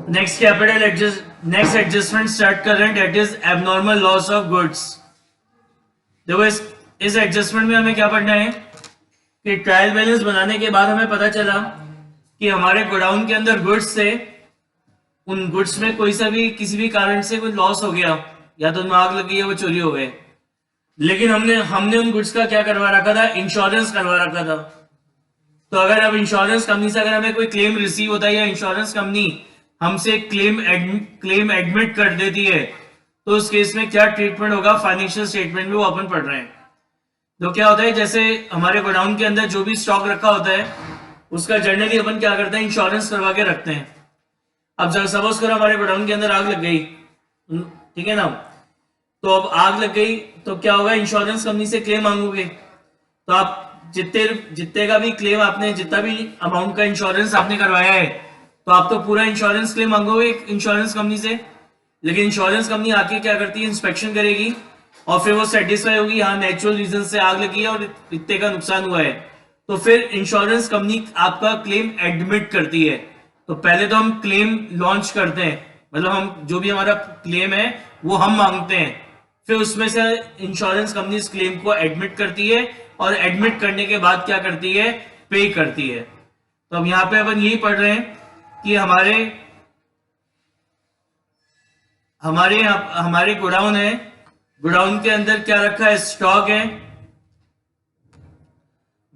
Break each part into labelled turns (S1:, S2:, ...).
S1: Next adjustment start कर रहे हैं, that is abnormal loss of goods. देखो इस एडजस्टमेंट में हमें क्या पढ़ना है कि ट्रायल बैलेंस बनाने के बाद हमें पता चला कि हमारे गोडाउन के अंदर गुड्स थे, उन गुड्स में कोई सा भी किसी भी कारण से कोई लॉस हो गया, या तो उनमें आग लगी है, वो चोरी हो गए, लेकिन हमने उन गुड्स का क्या करवा रखा था, इंश्योरेंस करवा रखा था। तो अगर अब इंश्योरेंस कंपनी से अगर हमें कोई क्लेम रिसीव होता है या इंश्योरेंस कंपनी हमसे क्लेम एडमिट कर देती है, तो उस केस में क्या ट्रीटमेंट होगा, फाइनेंशियल स्टेटमेंट में वो अपन पढ़ रहे हैं। तो क्या होता है, जैसे हमारे गोडाउन के अंदर जो भी स्टॉक रखा होता है उसका जनरली अपन क्या करते हैं, इंश्योरेंस करवा के रखते हैं। अब जब सपोज करो हमारे गोडाउन के अंदर आग लग गई, ठीक है ना, तो अब आग लग गई तो क्या होगा, इंश्योरेंस कंपनी से क्लेम मांगोगे, तो आप जितने का भी क्लेम आपने, जितना भी अमाउंट का इंश्योरेंस आपने करवाया है, तो आप तो पूरा इंश्योरेंस क्लेम मांगोगे इंश्योरेंस कंपनी से। लेकिन इंश्योरेंस कंपनी आके क्या करती है, इंस्पेक्शन करेगी और फिर वो सेटिस्फाई होगी, हाँ नेचुरल रीजन से आग लगी है और इतने का नुकसान हुआ है, तो फिर इंश्योरेंस कंपनी आपका क्लेम एडमिट करती है। तो पहले तो हम क्लेम लॉन्च करते हैं, मतलब हम जो भी हमारा क्लेम है वो हम मांगते हैं, फिर उसमें से इंश्योरेंस कंपनी इस क्लेम को एडमिट करती है और एडमिट करने के बाद क्या करती है, पे करती है। तो अब यहां पे अपन यही पढ़ रहे हैं कि हमारे गोडाउन है, गोडाउन के अंदर क्या रखा है, स्टॉक है,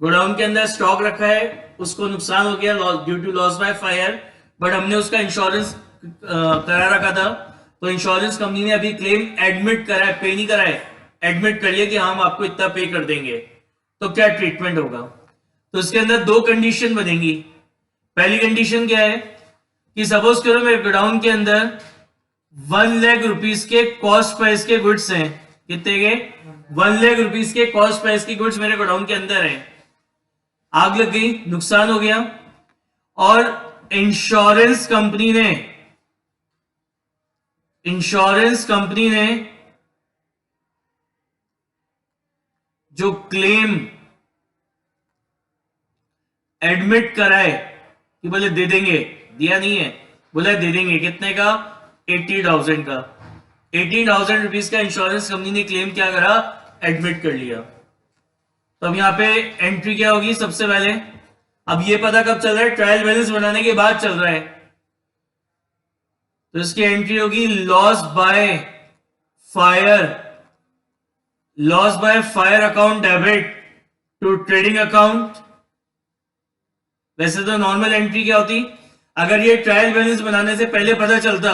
S1: गोडाउन के अंदर स्टॉक रखा है, उसको नुकसान हो गया due to loss by fire, but हमने उसका इंश्योरेंस करा रखा था, तो इंश्योरेंस कंपनी ने अभी क्लेम एडमिट करा है, पे नहीं करा है, एडमिट कर लिया कि हम आपको इतना पे कर देंगे। तो क्या ट्रीटमेंट होगा, तो इसके अंदर दो कंडीशन बनेंगी। पहली कंडीशन क्या है कि सपोज करो मेरे गोडाउन के अंदर 1 लाख रुपीस के कॉस्ट प्राइस के गुड्स हैं, कितने के, 1 लाख रुपीस के कॉस्ट प्राइस के गुड्स मेरे गोडाउन के अंदर हैं, आग लग गई, नुकसान हो गया, और इंश्योरेंस कंपनी ने जो क्लेम एडमिट करा है कि बोले दे देंगे, दिया नहीं है, बोला दे देंगे, कितने का, 80,000 का, 80,000 रुपीज का इंश्योरेंस कंपनी ने क्लेम क्या करा, एडमिट कर लिया। तो अब यहां पे एंट्री क्या होगी, सबसे पहले अब ये पता कब चल रहा है, ट्रायल बैलेंस बनाने के बाद चल रहा है, तो इसकी एंट्री होगी loss by fire account debit to trading account. वैसे तो नॉर्मल एंट्री क्या होती, अगर ये ट्रायल बैलेंस बनाने से पहले पता चलता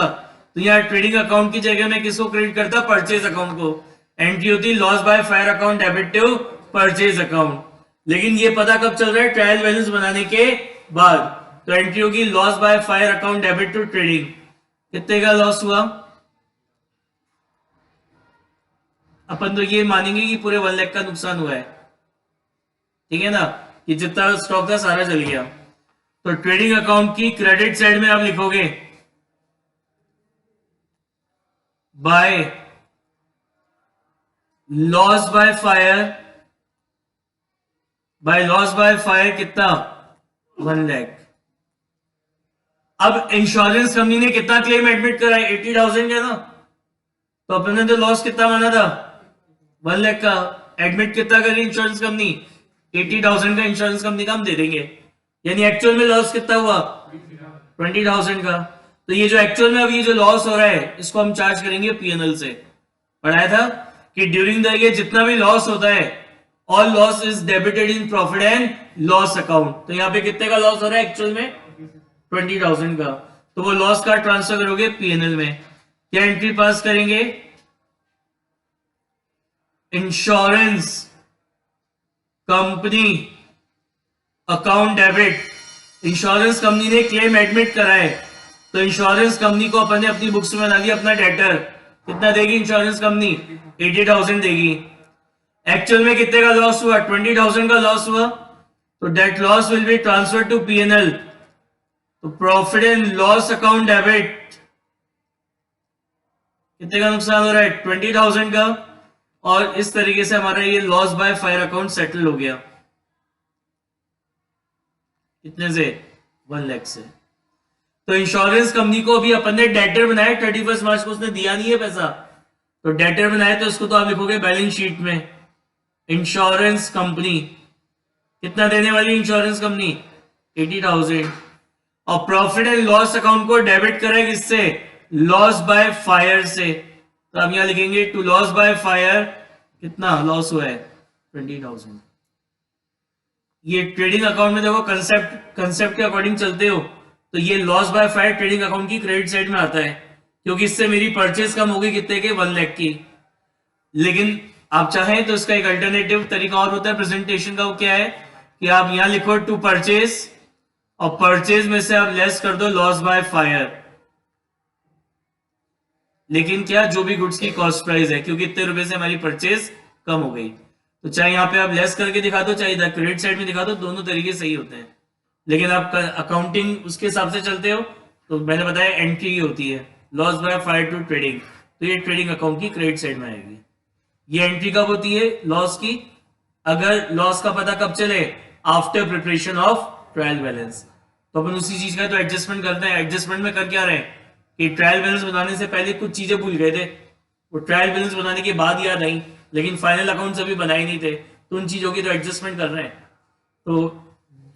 S1: तो यहाँ ट्रेडिंग अकाउंट की जगह में किसको क्रेडिट करता, परचेज अकाउंट को, एंट्री होती loss by fire account debit to purchase account. लेकिन ये पता कब चल रहा है, ट्रायल बैलेंस बनाने के बाद, तो एंट्री होगी loss by fire account debit to trading. कितने का लॉस हुआ, अपन तो ये मानेंगे कि पूरे 1 लाख का नुकसान हुआ है, ठीक है ना, कि जितना स्टॉक था सारा चल गया। तो ट्रेडिंग अकाउंट की क्रेडिट साइड में आप लिखोगे बाय लॉस बाय फायर कितना, 1 लाख। अब इंश्योरेंस कंपनी ने कितना क्लेम एडमिट करा है, 80,000 का ना, तो अपन ने तो लॉस कितना माना था, 1 लाख का, एडमिट कितना करी इंश्योरेंस कंपनी, 80,000 का इंश्योरेंस कंपनी का हम दे देंगे, यानी एक्चुअल में लॉस कितना हुआ, 20,000 का। तो ये जो एक्चुअल में अभी जो लॉस हो रहा है इसको हम चार्ज करेंगे पीएनएल से। पढ़ाया था कि ड्यूरिंग द ईयर जितना भी लॉस होता है, all loss is debited in profit and loss account. तो यहाँ पे कितने का लॉस हो रहा है एक्चुअल में, 20,000 का, तो वो लॉस का ट्रांसफर करोगे पीएनएल में। क्या एंट्री पास करेंगे, insurance company account debit, insurance company ने क्लेम एडमिट करा है, तो इंश्योरेंस कंपनी को अपन ने अपनी बुक्स में बना दिया अपना डेटर, कितना देगी इंश्योरेंस कंपनी, 80,000 देगी। एक्चुअल में कितने का लॉस हुआ, 20,000 का लॉस हुआ, तो that loss will be transfer to PNL, तो profit and loss account debit, कितने का नुकसान हो रहा है, 20,000 का, और इस तरीके से हमारा ये loss by fire account settle हो गया, कितने से, 1 लाख से। तो इंश्योरेंस कंपनी को भी अपन ने डेटर बनाया 31 मार्च को, उसने दिया नहीं है पैसा, तो डेटर बनाया, तो उसको तो आप लिखोगे बैलेंस शीट में इंश्योरेंस कंपनी कितना देने वाली इंश्योरेंस कंपनी 80,000। और प्रॉफिट एंड लॉस अकाउंट को डेबिट करें किससे, लॉस बाय फायर से, तो आप यहां लिखेंगे टू लॉस बाय फायर कितना लॉस हुआ है 20,000। ये ट्रेडिंग अकाउंट में देखो कंसेप्ट के अकॉर्डिंग चलते हो तो ये loss by fire trading account की क्रेडिट साइड में आता है, क्योंकि इससे मेरी परचेज कम होगी कितने के 1 लाख की। लेकिन आप चाहें तो इसका एक अल्टरनेटिव तरीका और होता है प्रेजेंटेशन का, वो क्या है कि आप यहां लिखो टू परचेज और परचेज में से आप लेस कर दो लॉस बाय फायर, लेकिन क्या जो भी गुड्स की कॉस्ट प्राइस है, क्योंकि इतने रुपए से हमारी परचेज कम हो गई, तो चाहे यहां पे आप लेस करके दिखा दो चाहे इधर क्रेडिट साइड में दिखा दो, दोनों तरीके सही होते हैं। लेकिन आप अकाउंटिंग उसके हिसाब से चलते हो तो मैंने बताया एंट्री होती है loss by fire to trading, तो ये ट्रेडिंग अकाउंट की क्रेडिट साइड में आएगी। ये एंट्री कब होती है लॉस की, अगर लॉस का पता कब चले, after preparation of trial balance. तो अपन उसी चीज का तो एडजस्टमेंट करते हैं। एडजस्टमेंट में कर क्या रहे कि ट्रायल बैलेंस बनाने से पहले कुछ चीजें भूल गए थे, वो ट्रायल बैलेंस बनाने के बाद याद आई, लेकिन फाइनल अकाउंट्स अभी बनाए नहीं थे, तो उन चीजों की तो एडजस्टमेंट कर रहे हैं। तो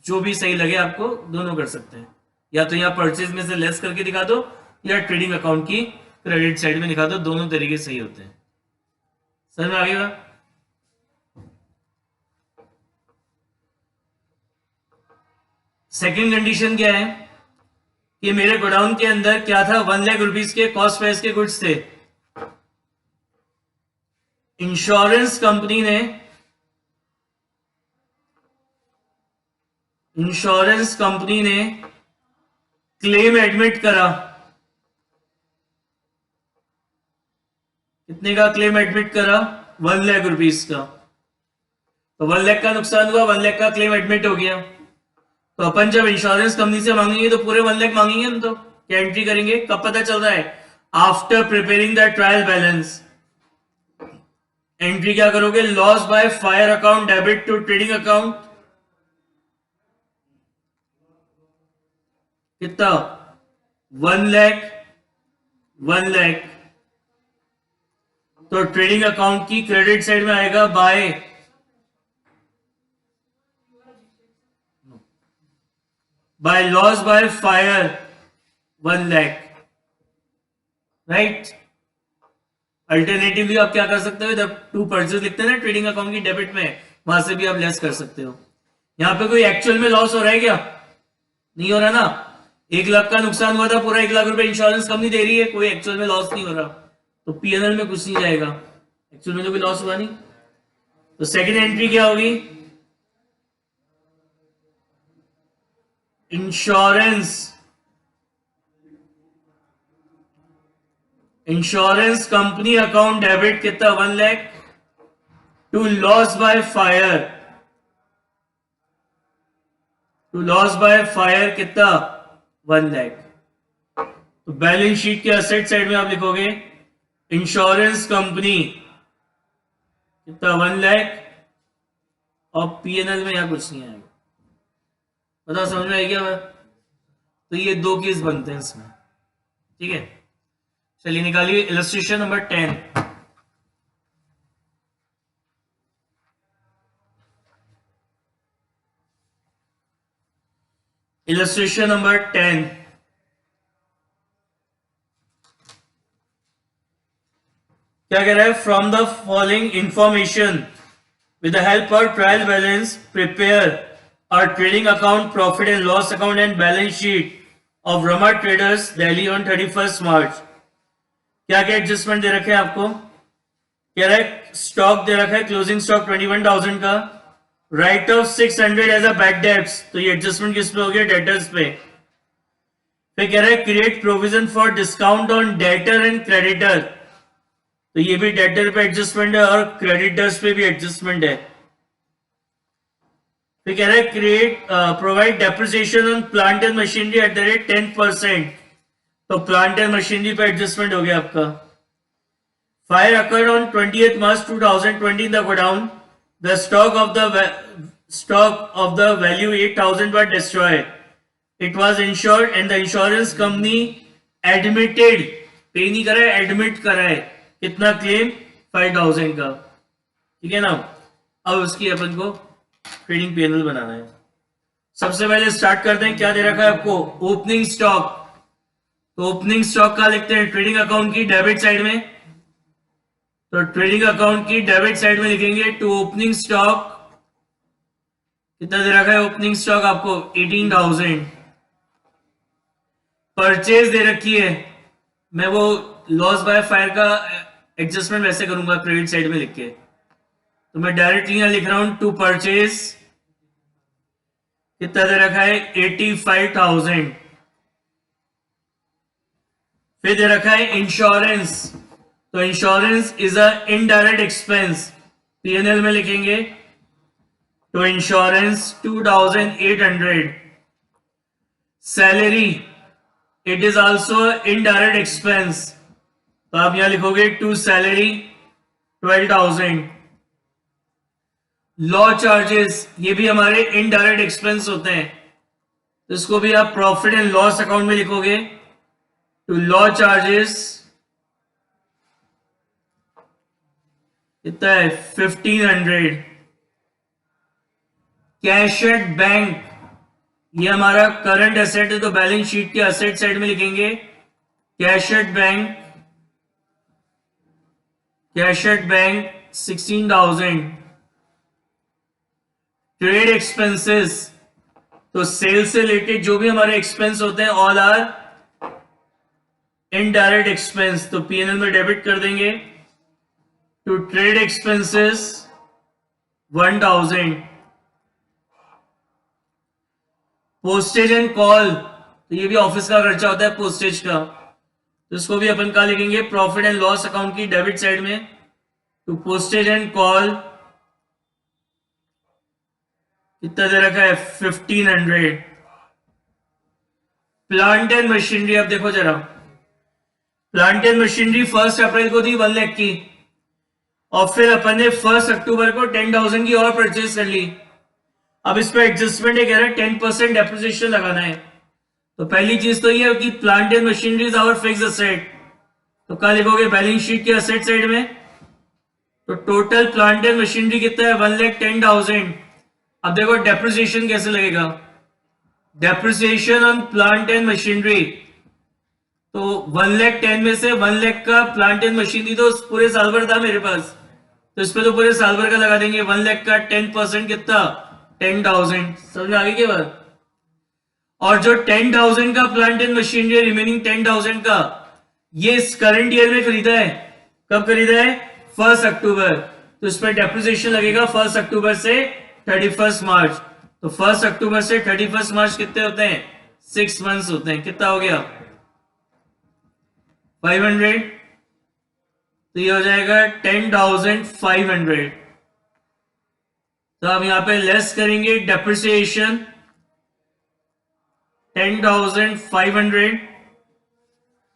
S1: जो भी सही लगे आपको दोनों कर सकते हैं, या तो यहाँ परचेज में से लेस करके दिखा दो या ट्रेडिंग अकाउंट की क्रेडिट साइड में दिखा दो, दोनों तरीके सही होते हैं। समझ में आ गया? सेकेंड कंडीशन क्या है कि मेरे गोडाउन के अंदर क्या था 1 लाख रुपीज के कॉस्ट प्राइस के गुड्स थे। इंश्योरेंस कंपनी ने क्लेम एडमिट करा, कितने का क्लेम एडमिट करा 1 लाख रुपीज का, तो 1 लाख का नुकसान हुआ, 1 लाख का क्लेम एडमिट हो गया। तो अपन जब इंश्योरेंस कंपनी से मांगेंगे तो पूरे 1 लाख मांगेंगे हम, तो क्या एंट्री करेंगे, कब पता चल रहा है, after preparing the trial balance. Entry क्या करोगे, loss by fire account debit to trading account, कितना 1 लाख 1 लाख, तो ट्रेडिंग अकाउंट की क्रेडिट साइड में आएगा by loss by fire 1 lakh, right. Alternatively आप क्या कर सकते हो, जब टू परचेज लिखते हैं ना ट्रेडिंग अकाउंट की डेबिट में, वहां से भी आप लेस कर सकते हो। यहां पे कोई एक्चुअल में लॉस हो रहा है क्या, नहीं हो रहा ना, 1 लाख का नुकसान हुआ था, पूरा 1 लाख रुपए इंश्योरेंस कंपनी दे रही है, कोई एक्चुअल में लॉस नहीं हो रहा, तो पीएनएल में कुछ नहीं जाएगा, एक्चुअल में तो कोई लॉस हुआ नहीं। तो सेकेंड एंट्री क्या होगी, इंश्योरेंस कंपनी अकाउंट डेबिट कितना 1 lakh to loss by fire कितना 1 लाख। तो बैलेंस शीट के असेट साइड में आप लिखोगे इंश्योरेंस कंपनी कितना 1 लाख, और पीएनएल में यहां कुछ नहीं आएगा। पता समझ में आई क्या? तो ये 2 केस बनते हैं इसमें, ठीक है। चलिए निकालिए इलस्ट्रेशन नंबर 10। इलस्ट्रेशन नंबर 10, क्या कह रहा है, from the following information with the help of trial balance prepare और trading account, profit and loss account and balance sheet of Rama traders Delhi on 31 March. क्या क्या एडजस्टमेंट दे रखे हैं आपको, कह रहा है स्टॉक दे रखा है क्लोजिंग स्टॉक 21,000 का, write off 600 as a bad debts, तो ये एडजस्टमेंट किस पे हो गया, डेटर्स पे। फिर कह रहा है create provision for discount on debtor and creditor, तो ये भी डेटर पे एडजस्टमेंट है और क्रेडिटर्स पे भी एडजस्टमेंट है। फिर कह रहा है create provide depreciation on plant and machinery at the rate 10%, तो प्लांट एंड मशीनरी पे एडजस्टमेंट हो गया आपका। Fire occurred on 20th March 2020 in the godown, the stock of the value 8,000 were destroyed, it was insured and the insurance company admitted, पे नहीं करा है, admit करा है कितना क्लेम, 5000 का, ठीक है ना। अब उसकी अपन को ट्रेडिंग पीएनएल बनाना है। सबसे पहले स्टार्ट करते हैं, क्या दे रखा है आपको, ओपनिंग स्टॉक। तो ओपनिंग स्टॉक का लिखते हैं ट्रेडिंग अकाउंट की डेबिट साइड में, तो ट्रेडिंग अकाउंट की डेबिट साइड में लिखेंगे टू ओपनिंग स्टॉक, कितना दे रखा है ओपनिंग स्टॉक आपको, 18000। परचेज दे रखी है, मैं वो लॉस बाय फायर का एडजस्टमेंट वैसे करूंगा क्रेडिट साइड में लिख के, तो मैं डायरेक्टली यहां लिख रहा हूं टू परचेज, कितना दे रखा है 85,000। फिर दे रखा है इंश्योरेंस, तो insurance is a indirect expense, PNL में लिखेंगे तो insurance 2800। Salary it is also indirect expense, तो आप यहां लिखोगे टू सैलरी 12,000। लॉ चार्जेस, ये भी हमारे इनडायरेक्ट एक्सपेंस होते हैं, तो इसको भी आप प्रॉफिट एंड लॉस अकाउंट में लिखोगे टू लॉ चार्जेस, कितना है 1500। कैश एट बैंक, ये हमारा करंट एसेट है, तो बैलेंस शीट के एसेट साइड में लिखेंगे cash at bank, cash at bank 16,000। Trade expenses, तो सेल से रिलेटेड जो भी हमारे एक्सपेंस होते हैं ऑल आर इनडायरेक्ट एक्सपेंस, तो पीएनएल में डेबिट कर देंगे to trade expenses 1000। Postage and call, तो ये भी ऑफिस का खर्चा होता है पोस्टेज का, तो इसको भी अपन का लिखेंगे प्रॉफिट एंड लॉस अकाउंट की डेबिट साइड में टू पोस्टेज एंड कॉल, कितना दे रखा है 1500। प्लांट एंड मशीनरी, अब देखो जरा, प्लांट एंड मशीनरी 1 अप्रैल को थी 1 लाख की, और फिर अपन ने 1 अक्टूबर को 10,000 की और परचेज कर ली। अब इस पर एडजस्टमेंट कह रहा है 10% डेप्रिसिएशन लगाना है, तो पहली चीज तो ये कि plant and machinery is our fixed asset, तो क्या लिखोगे बैलेंस शीट के असेट साइड में, तो टोटल प्लांट एंड मशीनरी कितना है 1,10,000। अब देखो डेप्रिसिएशन कैसे लगेगा, depreciation on plant and machinery, तो 1,10,000 में से 1 लाख का प्लांट एंड मशीनरी तो पूरे साल भर था मेरे पास, तो इस पे तो पूरे साल भर का लगा देंगे, 1 लाख का 10% कितना 10,000, समझ में आ गई क्या बात। और जो 10,000 का प्लांट एंड मशीनरी, रिमेनिंग 10,000 का, ये इस करंट ईयर में खरीदा है, कब खरीदा है 1 अक्टूबर, तो इस पर डेप्रिसिएशन लगेगा 1 अक्टूबर से 31 मार्च, तो 1 अक्टूबर से 31 मार्च कितने होते हैं 6 मंथ्स होते हैं, कितना हो गया 500, तो ये हो जाएगा 10,500। तो हम यहां पे लेस करेंगे डेप्रिसिएशन 10,500,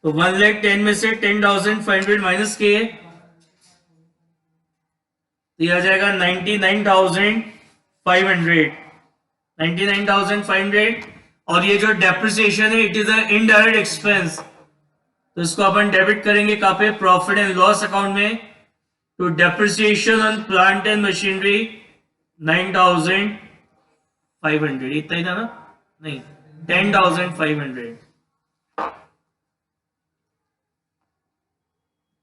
S1: तो 1,10,000 में से 10,500 माइनस किए, तो यह आ जाएगा 99,500, 99,500। और ये जो डेप्रिसिएशन है it is a indirect expense, तो इसको अपन डेबिट करेंगे कहां पे, प्रॉफिट एंड लॉस अकाउंट में, तो depreciation on plant and machinery 9,500, इतना ही था ना, नहीं 10,500,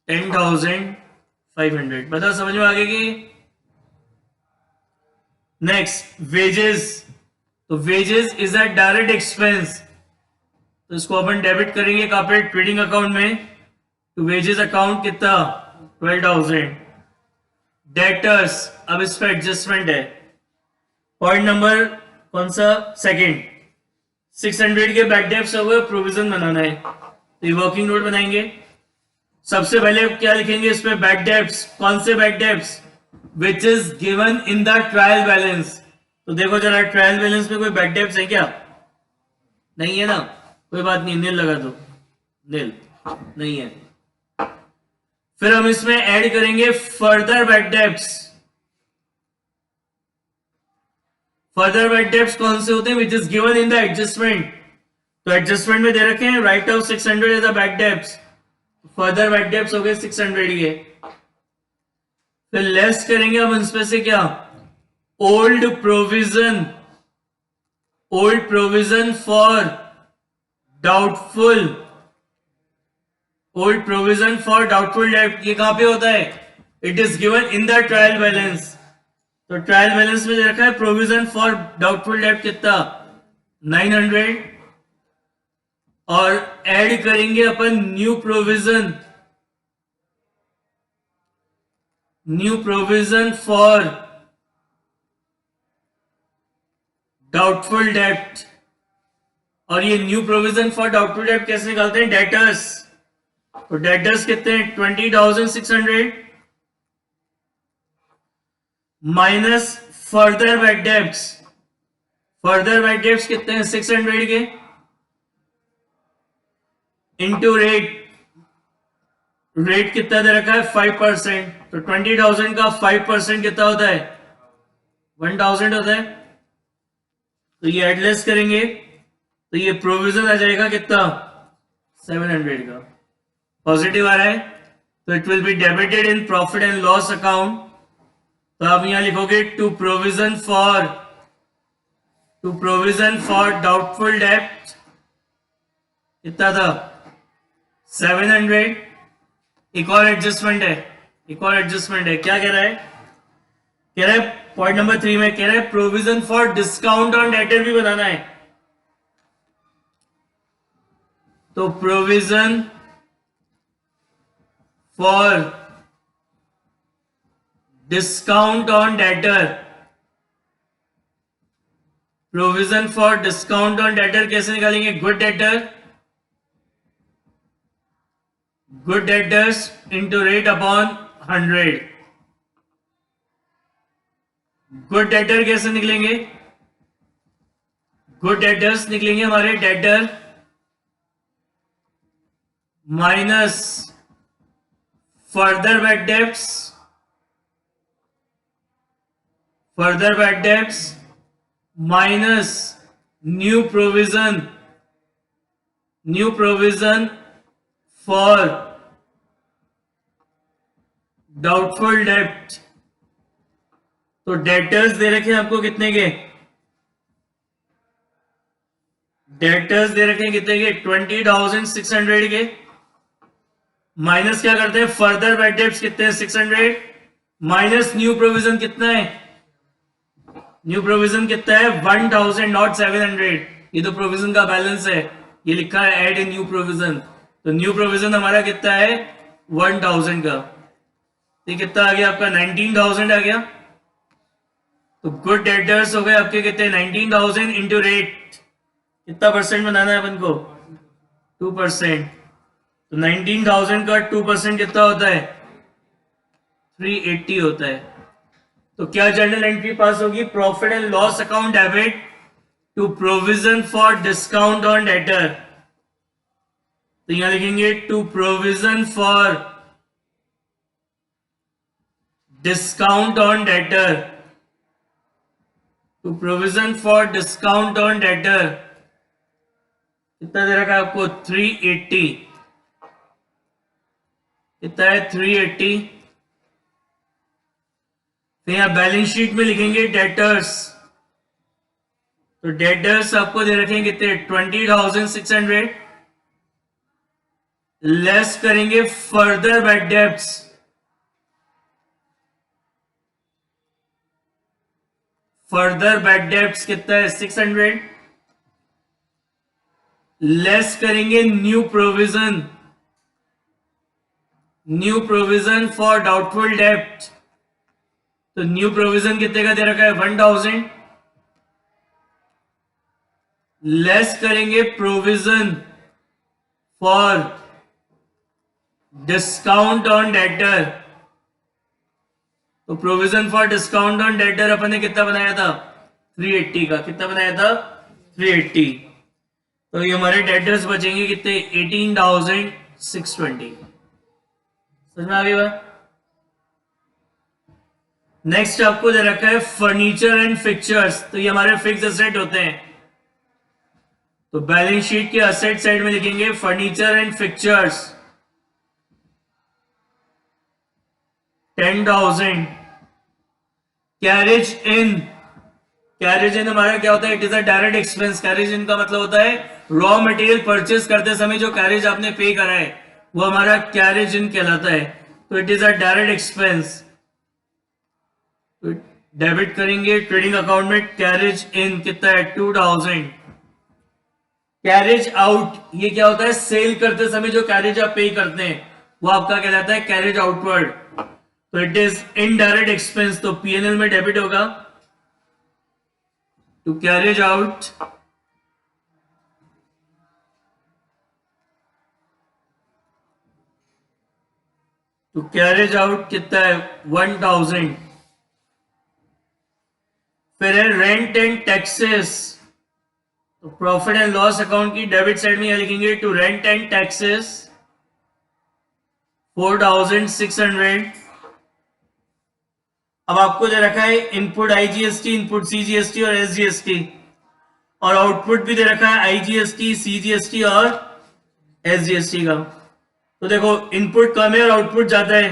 S1: 10,500, बता समझ में आ गई कि। नेक्स्ट वेजेस, तो wages is a direct expense, तो इसको अपन डेबिट करेंगे कहां पे, ट्रेडिंग अकाउंट में, तो वेजेस अकाउंट कितना 12,000। डेटर्स, अब इस पर एडजस्टमेंट है, पॉइंट नंबर कौन सा, सेकंड, 600 के बैक डेप्स हुए प्रोविजन बनाना है, तो ये वर्किंग नोट बनाएंगे। सबसे पहले क्या लिखेंगे इस पे, बैक डेप्स, कौन से bad debts, which is given in the trial balance, तो देखो जरा ट्रायल बैलेंस में कोई बैक डेप्स है क्या, नहीं है ना, कोई बात नहीं, नील लगा दो, नील नहीं है। फिर हम इसमें ऐड करेंगे further bad debts, further bad debts कौन से होते हैं, which is given in the adjustment, तो एडजस्टमेंट में दे रखे हैं write off 600 as a bad debts, further bad debts हो गए 600 ये। फिर लेस करेंगे अब इसमें से क्या, ओल्ड प्रोविजन फॉर डाउटफुल डेब्ट। ये कहां पे होता है, it is given in the trial balance. तो ट्रायल बैलेंस में दे रखा है प्रोविजन फॉर डाउटफुल डेब्ट कितना 900, और ऐड करेंगे अपन न्यू प्रोविजन फॉर डाउटफुल डेब्ट। और ये न्यू प्रोविजन फॉर डाउटफुल डेब्ट कैसे निकालते हैं, डेटर्स। तो डेटर्स कितने हैं 20,600 माइनस फर्दर बैड डेब्ट्स कितने हैं 600 के, इंटू रेट कितना दे रखा है 5%। तो 20,000 का 5% कितना होता है 1,000 होता है। तो ये एडलेस करेंगे तो ये प्रोविजन आ जाएगा कितना 700 का, पॉजिटिव आ रहा है। तो it will be debited in profit and loss account. तो आप यहां लिखोगे टू प्रोविजन फॉर डाउटफुल डेब्ट कितना था 700। एक और एडजस्टमेंट है, क्या कह रहा है, पॉइंट नंबर 3 में कह रहा है provision for discount on debtor भी बनाना है। तो provision for discount on debtor, कैसे निकालेंगे, good debtors into rate upon 100। Good debtor कैसे निकलेंगे, गुड डेटर्स निकलेंगे हमारे debtor minus further bad debts minus new provision for doubtful डेब्ट। तो डेटर्स दे रखे हैं आपको कितने के, 20,600 के, माइनस क्या करते हैं फर्दर बैड डेब्ट्स कितने हैं 600, माइनस न्यू प्रोविजन कितना है 1,000 नॉट 700। ये तो प्रोविजन का बैलेंस है, ये लिखा है ऐड इन न्यू प्रोविजन। तो न्यू प्रोविजन हमारा कितना है 1,000 का, ये कितना आ गया आपका 19,000 आ गया। तो गुड डेटर्स हो गए आपके कितने 19,000 इंटू रेट, कितना परसेंट बनाना है अपन को 2%। तो 19,000 का 2% कितना होता है 380 होता है। तो क्या जर्नल एंट्री पास होगी, profit and loss account debit to provision for discount on debtor. तो यहां लिखेंगे to provision for discount on debtor, कितना दे रखा है आपको 380, कितना है 380। फिर यहां बैलेंस शीट में लिखेंगे डेटर्स। तो डेटर्स आपको दे रखे हैं कितने 20,600, लेस करेंगे फर्दर बैड डेब्ट्स, कितना है 600, लेस करेंगे न्यू प्रोविजन फॉर डाउटफुल डेब्ट। तो न्यू प्रोविजन कितने का दे रखा है 1,000, लेस करेंगे provision for discount on debtor. तो provision for discount on debtor अपन ने कितना बनाया था 380 का, कितना बनाया था 380। तो ये हमारे डेटर्स बचेंगे कितने 18,620। समझ में आ गई बात। नेक्स्ट आपको दे रखा है फर्नीचर एंड फिक्चर्स। तो ये हमारे फिक्स एसेट होते हैं। तो बैलेंस शीट के असेट साइड में लिखेंगे furniture and fixtures 10,000। Carriage in, carriage in हमारा क्या होता है? It is a direct expense. Carriage in का मतलब होता है रॉ मटेरियल परचेस करते समय जो कैरेज आपने पे करा है वो हमारा कैरेज इन कहलाता है। तो it is a direct expense. तो डेबिट करेंगे ट्रेडिंग अकाउंट में कैरेज इन कितना है? 2,000। कैरेज आउट, ये क्या होता है? सेल करते समय जो कैरेज आप पे करते हैं वो आपका कहलाता है कैरेज आउटवर्ड। तो इट इज इनडायरेक्ट एक्सपेंस, तो पीएनएल में डेबिट होगा टू कैरेज आउट कितना है? 1,000। फिर है रेंट एंड टैक्सेस। तो प्रॉफिट एंड लॉस अकाउंट की डेबिट साइड में यह लिखेंगे टू रेंट एंड टैक्सेस 4,600। अब आपको दे रखा है इनपुट आईजीएसटी, इनपुट सीजीएसटी और एसजीएसटी, और आउटपुट भी दे रखा है आईजीएसटी, सीजीएसटी और एसजीएसटी का। तो देखो इनपुट कम है और आउटपुट ज्यादा है।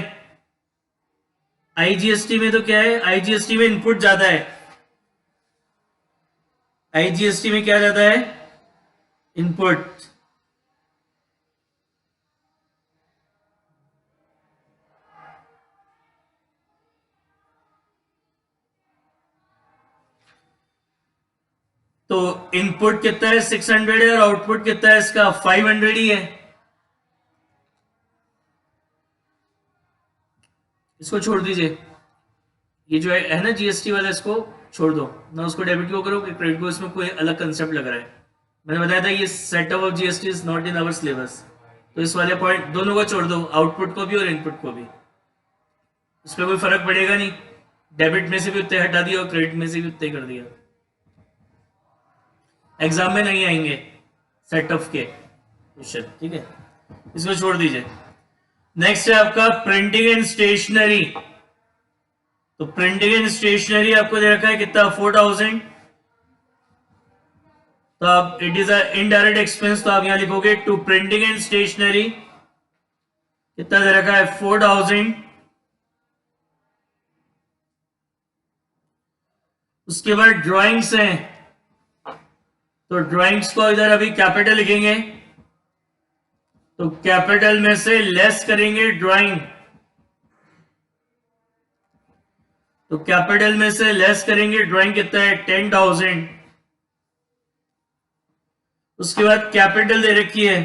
S1: आईजीएसटी में तो क्या है? आईजीएसटी में इनपुट ज्यादा है, आईजीएसटी में क्या ज्यादा है? इनपुट। तो इनपुट कितना है? 600 है और आउटपुट कितना है इसका? 500 ही है। इसको छोड़ दीजिए, ये जो है ना जीएसटी वाला, इसको छोड़ दो ना, उसको डेबिट क्यों करो कि क्रेडिट को? इसमें कोई अलग कंसेप्ट लग रहा है। मैंने बताया था ये setup of GST is not in our syllabus. तो इस वाले पॉइंट दोनों को छोड़ दो, आउटपुट को भी और इनपुट को भी। इस पर कोई फर्क पड़ेगा नहीं, डेबिट में से भी उतने हटा दिया और क्रेडिट में से भी उतने कर दिया। एग्जाम में नहीं आएंगे सेटअप के क्वेश्चन, ठीक है, इसको छोड़ दीजिए। नेक्स्ट है आपका प्रिंटिंग एंड स्टेशनरी। तो प्रिंटिंग एंड स्टेशनरी आपको दे रखा है कितना? 4,000। तो आप it is a indirect expense, तो आप यहां लिखोगे टू प्रिंटिंग एंड स्टेशनरी कितना दे रखा है? 4,000। उसके बाद ड्राइंग्स हैं, तो ड्राइंग्स को इधर अभी कैपिटल लिखेंगे, तो कैपिटल में से लेस करेंगे ड्राइंग, तो कैपिटल में से लेस करेंगे ड्राइंग कितना है? 10,000। उसके बाद कैपिटल दे रखी है,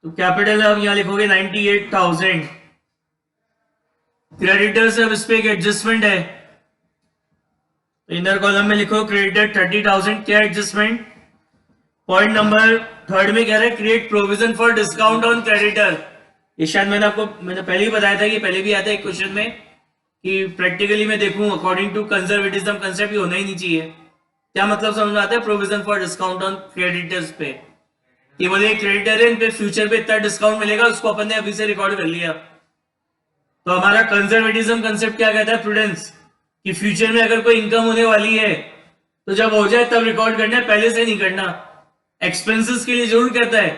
S1: तो कैपिटल आप यहां लिखोगे 98,000। क्रेडिटर से अब इस पे एक एडजस्टमेंट है, तो इनर कॉलम में लिखो क्रेडिटर 30,000। क्या एडजस्टमेंट? पॉइंट नंबर 3 में कह रहे हैं create provision for discount on creditor. ये शायद मैंने पहले ही बताया था कि पहले भी आता है एक क्वेश्चन में कि प्रैक्टिकली मैं देखूं अकॉर्डिंग टू कंजर्वेटिज्म कंसेप्ट ये होना ही नहीं चाहिए। क्या मतलब समझ में आता है? Provision for discount on creditors पे ये बोले क्रेडिटर है, इन पे फ्यूचर पे इतना डिस्काउंट मिलेगा, उसको अपन ने अभी से रिकॉर्ड कर लिया। तो हमारा कंजर्वेटिज्म कंसेप्ट क्या कहता है? प्रूडेंस, कि फ्यूचर में अगर कोई इनकम होने वाली है तो जब हो जाए तब रिकॉर्ड करना है, पहले से नहीं करना। एक्सपेंसेस के लिए जरूर कहता है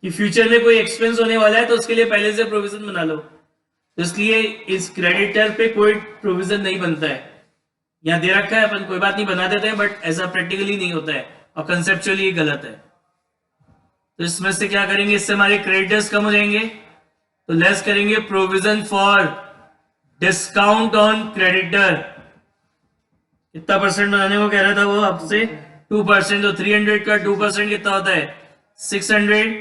S1: कि फ्यूचर में कोई एक्सपेंस होने वाला है तो उसके लिए पहले से प्रोविजन बना लो। तो इसलिए इस क्रेडिटर पे कोई प्रोविजन नहीं बनता है, यहां दे रखा है, अपन कोई बात नहीं बना देते हैं, बट ऐसा प्रैक्टिकली नहीं होता है और कंसेप्चुअली ये गलत है। तो इसमें से क्या करेंगे? इससे हमारे क्रेडिटर्स कम हो जाएंगे, तो लेस करेंगे provision for discount on creditor. कितना परसेंट बनाने को कह रहा था वो आपसे? 2%। तो 300 का 2% कितना होता है? 600।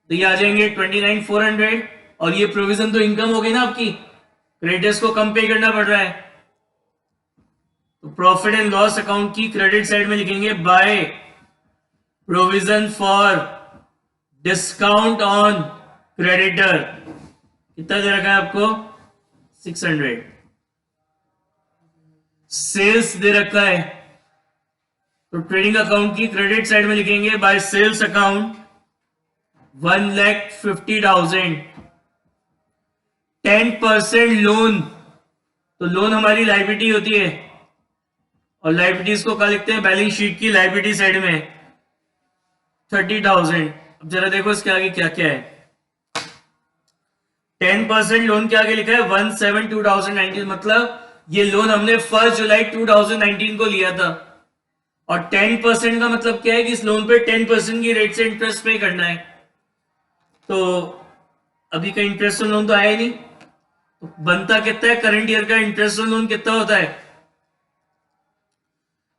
S1: तो ये आ जाएंगे 29,400। और ये प्रोविजन तो इनकम हो गई ना आपकी, क्रेडिटर्स को कम पे करना पड़ रहा है। तो प्रॉफिट एंड लॉस अकाउंट की क्रेडिट साइड में लिखेंगे by provision for discount on creditor. कितना दे रखा है आपको? 600। सेल्स दे रखा है, तो ट्रेडिंग अकाउंट की क्रेडिट साइड में लिखेंगे बाय सेल्स अकाउंट 1,50,000। 10% लोन, तो लोन हमारी लाइबिलिटी होती है और लाइबिलिटीज को क्या लिखते हैं? बैलेंस शीट की लाइबिलिटी साइड में। 30,000। अब जरा देखो इसके आगे क्या क्या है। 10% लोन के आगे लिखा है 1/7/2019, मतलब ये लोन हमने 1 जुलाई 2019 को लिया था। और 10% का मतलब क्या है कि इस लोन पे 10% की रेट से इंटरेस्ट पे करना है। तो अभी का इंटरेस्ट ऑन लोन तो आया ही नहीं, तो बनता कितना है, करंट ईयर का इंटरेस्ट ऑन लोन कितना होता है।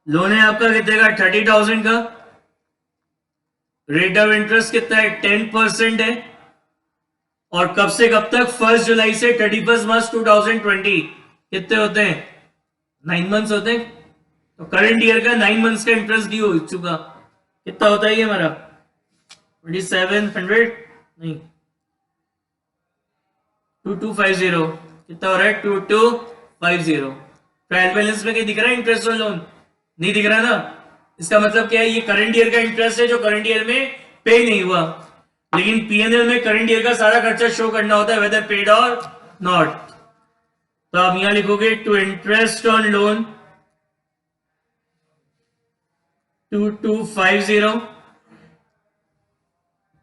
S1: लोन है आपका कितने का, 30,000 का। रेट ऑफ इंटरेस्ट कितना है, 10% है। और कब से कब तक, 1 जुलाई से 31 मार्च 2020। कितने होते हैं, 9 मंथ्स होते हैं। तो करंट ईयर का 9 मंथ्स का इंटरेस्ट ड्यू हो चुका। कितना होता है ये हमारा, 2700, नहीं 2250। कितना हो रहा है, 2250। ट्रायल बैलेंस में कहीं दिख रहा है इंटरेस्ट ऑन लोन, नहीं दिख रहा ना। इसका मतलब क्या है, ये करंट ईयर का इंटरेस्ट है जो करंट ईयर में पे नहीं हुआ। लेकिन पीएनएल में करंट ईयर का सारा खर्चा शो करना होता है, वेदर पेड और नॉट। तो आप यहां लिखोगे टू इंटरेस्ट ऑन लोन 2250,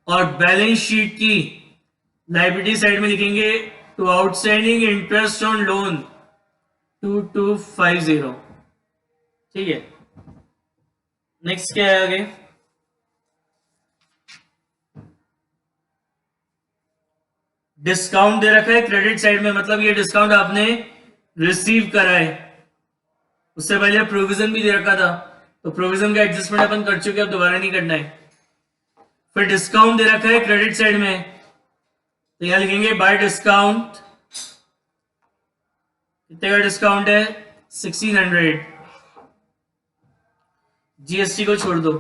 S1: और बैलेंस शीट की लाइबिलिटी साइड में लिखेंगे to outstanding interest on loan 2250। ठीक है, नेक्स्ट क्या है आगे। डिस्काउंट दे रखा है क्रेडिट साइड में, मतलब ये डिस्काउंट आपने रिसीव करा है। उससे पहले प्रोविजन भी दे रखा था, तो प्रोविजन का एडजस्टमेंट अपन कर चुके, अब दोबारा नहीं करना है। फिर डिस्काउंट दे रखा है क्रेडिट साइड में, तो यहां लिखेंगे बाय डिस्काउंट। कितने का डिस्काउंट है, 1600। जीएसटी को छोड़ दो।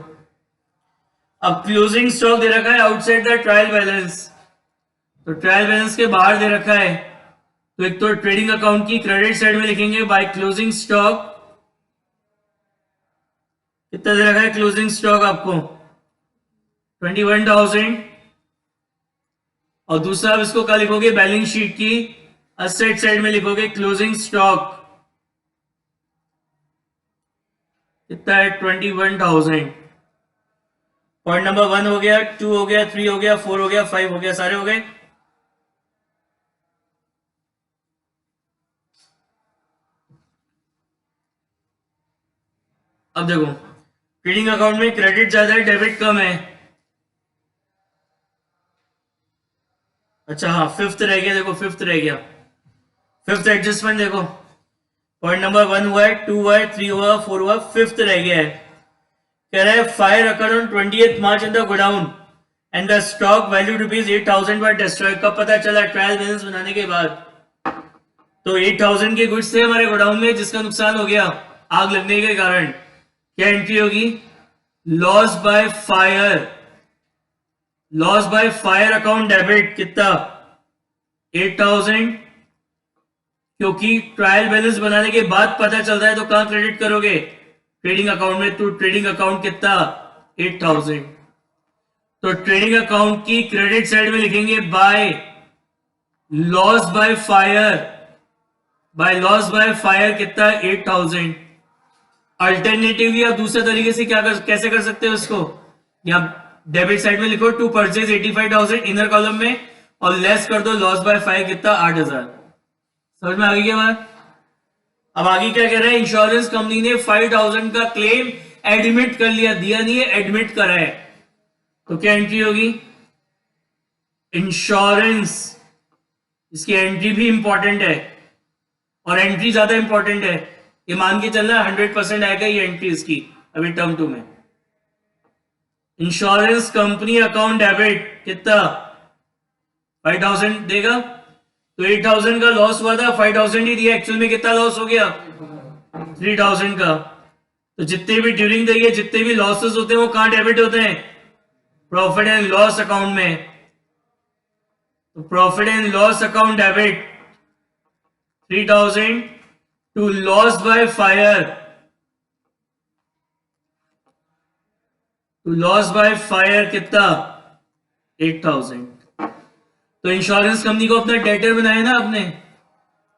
S1: अब क्लोजिंग स्टॉक दे रखा है आउटसाइड द ट्रायल बैलेंस, तो ट्रायल बैलेंस के बाहर दे रखा है। तो एक तो ट्रेडिंग अकाउंट की क्रेडिट साइड में लिखेंगे बाय क्लोजिंग स्टॉक। कितना दे रखा है क्लोजिंग स्टॉक आपको, 21,000। और दूसरा आप इसको क्या लिखोगे, बैलेंस शीट की असेट साइड में लिखोगे क्लोजिंग स्टॉक। कितना है, 21,000। पॉइंट नंबर 1 हो गया, 2 हो गया, 3 हो गया, 4 हो गया, 5 हो गया, सारे हो गए। अब देखो, ट्रेडिंग अकाउंट में क्रेडिट ज्यादा है, डेबिट कम है। अच्छा हाँ, फिफ्थ रह गया, देखो फिफ्थ रह गया। फिफ्थ एडजस्टमेंट देखो, पॉइंट नंबर 1 हुआ है, 2 हुआ है, 3 हुआ, 4 हुआ, फिफ्थ रह गया है। कह रहा है fire occur on 20th March in the godown and the stock value ₹8,000 पर डिस्ट्रॉय। कब पता चला, ट्रायल बैलेंस बनाने के बाद। तो 8,000 के गुड्स थे हमारे गोडाउन में, जिसका नुकसान हो गया आग लगने के कारण। क्या एंट्री होगी, loss by fire. Loss by fire account debit कितना, 8,000। क्योंकि ट्रायल बैलेंस बनाने के बाद पता चल रहा है, तो कहां क्रेडिट करोगे, ट्रेडिंग अकाउंट में। तो ट्रेडिंग अकाउंट कितना, 8,000। तो ट्रेडिंग अकाउंट की क्रेडिट साइड में लिखेंगे bye loss by fire. Bye loss by fire कितना, 8,000। अल्टरनेटिवली आप दूसरे तरीके से कैसे कर सकते हो इसको, यहाँ डेबिट साइड में लिखो टू परचेज 85,000 इनर कॉलम में, और लेस कर दो लॉस बाय फायर कितना, 8,000। समझ में आ गई क्या बात। अब आगे क्या कह रहा है, इंश्योरेंस कंपनी ने 5,000 का क्लेम एडमिट कर लिया, दिया नहीं है, एडमिट करा है। तो क्या एंट्री होगी, इंश्योरेंस। इसकी एंट्री भी इंपॉर्टेंट है, और एंट्री ज्यादा इंपॉर्टेंट है। ये मान के चलना 100% आएगा ये एंट्री इसकी, अभी टर्म 2 में। इंश्योरेंस कंपनी अकाउंट डेबिट कितना, 5,000 देगा। तो 8,000 का लॉस हुआ था, 5,000 ही दिया, एक्चुअल में कितना लॉस हो गया, 3,000 का। तो जितने भी ड्यूरिंग द ईयर जितने भी लॉसेस होते हैं वो कहां डेबिट होते हैं, प्रॉफिट एंड लॉस अकाउंट में। तो profit and loss account debit 3,000 to loss by fire. To loss by fire कितना, 8,000। तो इंश्योरेंस कंपनी को अपना डेटर बनाया ना आपने,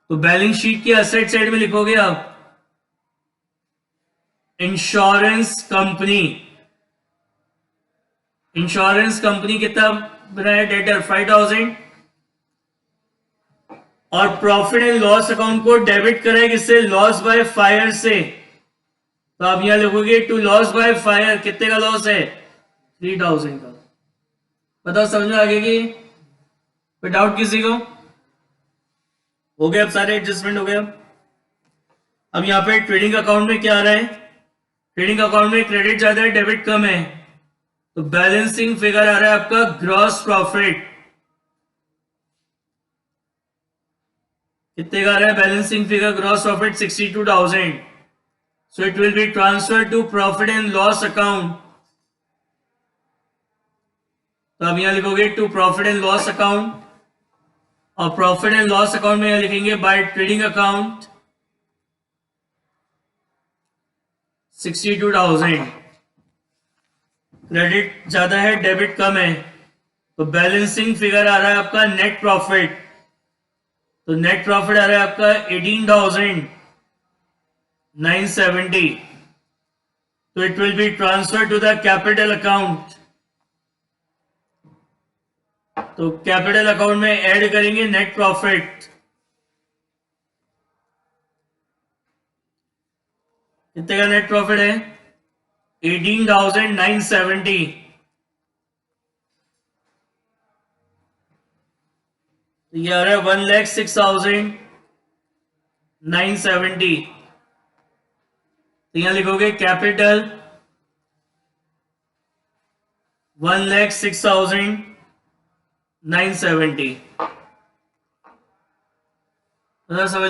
S1: तो बैलेंस शीट की असेट साइड में लिखोगे आप इंश्योरेंस कंपनी इंश्योरेंस कंपनी कितना बनाया डेटर 5000 और प्रॉफिट एंड लॉस अकाउंट को डेबिट करें किससे लॉस बाय फायर से तो आप यहां लिखोगे टू लॉस बाय फायर कितने का लॉस है 3000 का बताओ समझ में आ गया कि कोई डाउट किसी को हो गया अब सारे एडजस्टमेंट हो गया अब यहाँ पे ट्रेडिंग अकाउंट में क्या आ रहा है ट्रेडिंग अकाउंट में क्रेडिट ज्यादा है डेबिट कम है तो बैलेंसिंग फिगर आ रहा है आपका ग्रॉस प्रॉफिट कितने का आ रहा है balancing figure gross profit 62,000 so it will be transfer to profit and loss account तो अब यहां लिखोगे to profit and loss account और प्रॉफिट एंड लॉस अकाउंट में यहां लिखेंगे बाय ट्रेडिंग अकाउंट 62,000 क्रेडिट ज्यादा है डेबिट कम है तो बैलेंसिंग फिगर आ रहा है आपका नेट प्रॉफिट तो नेट प्रॉफिट आ रहा है आपका 18,970 तो it will be transfer to the capital account तो कैपिटल अकाउंट में ऐड करेंगे नेट प्रॉफिट कितने का नेट प्रॉफिट है 18,970 तो ये आ रहा है 1,06,970 तो यहां लिखोगे कैपिटल 1,06,970 समझ में